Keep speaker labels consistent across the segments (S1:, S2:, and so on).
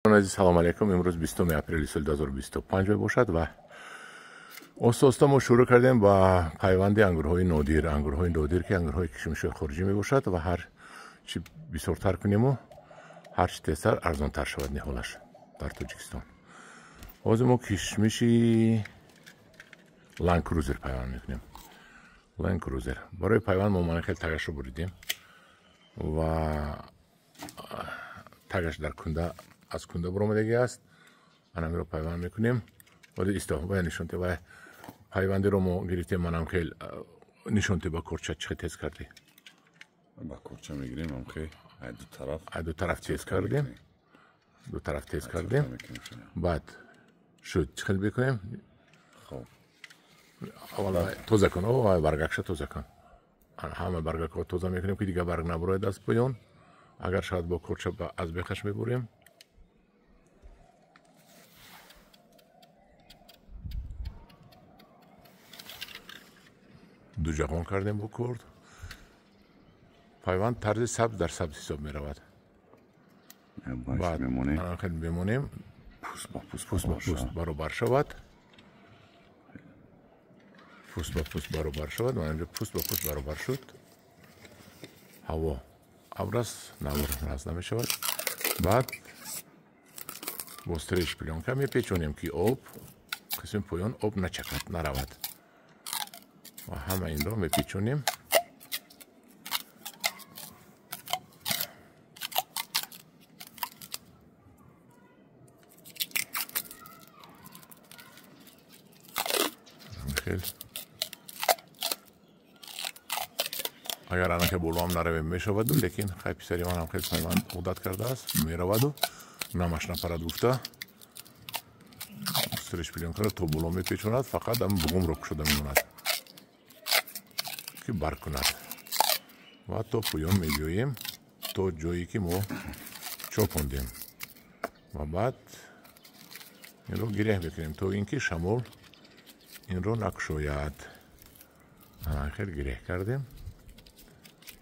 S1: عزیز سلام علیکم. امروز 20 اپریل سال 2025 باشد و اوستا ما شروع کردیم با پیوند انگورهای نادر که انگورهای کشمش خارجی می باشد و هر چی بسیارتر کنیم و هر چی تیزتر ارزان تر شود نهالش در تاجیکستان. باز ما کشمشی لند کروزر پیوند میکنیم. لند کروزر برای پیوند ما خیلی تگش رو بریدیم و تگش در کنده از کنده برآمدگی است. من رو پیوند میکنیم. ولی استفاده نشونته و پیوندی رو ما گرفتیم. منم خیلی نشونته با کورچه چه تیز کردی.
S2: با کورچه میگیریم هم خیلی
S1: دو طرف تیز کردیم. دو طرف تیز کردیم. بعد شد چخل بکنیم.
S2: خب
S1: اول توزه کن. او برگکش توزه کن. همه برگک رو توزه میکنیم که دیگه برگ نبروه دست بیان. اگر شاید با کورچه از بخش میبریم. دو جهان کردیم با کرد. پیوند طرز سبز در سبز حساب می رود. بعد بمونیم پوست با پوست برابر شود. پوست با پوست برابر شود و اینجا پوست با پوست برابر شد. هوا ابرس نورس نمی شود. بعد بسترش پیلان که می پیچونیم که آب قسم پایان آب نچکد نرود و همه این رو می پیچونیم. اگر آنکه بولوام نرویم میشود لیکن خیلی پسری من هم خیلی پیوند عادت کرده است میرود و نمش نپرد گفته سرش پیلان کرده تو بولوم میپیچوند فقط هم بگم رک شده میموند که برق کند و تو پویان میبیوییم تو جایی که ما چاپوندیم و بعد این رو گره بکنیم تو اینکه شمال این رو نکشوید. خیلی گره کردیم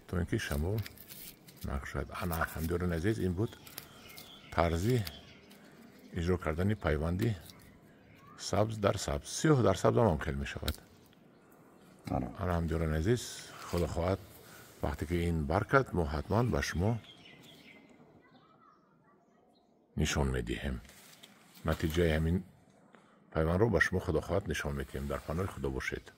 S1: تو اینکه شمال نکشوید. انا همدوران عزیز این بود طرزی اجرا کردن پیوندی سبز در سبز. سیاه در سبز هم خیلی می شود. انا همدوران عزیز خدا خواهد وقتی که این برکت ما حتما به شما نشان میدهیم. نتیجه همین پیوند رو به شما خدا خواهد نشان میدهیم. در پناه خدا باشید.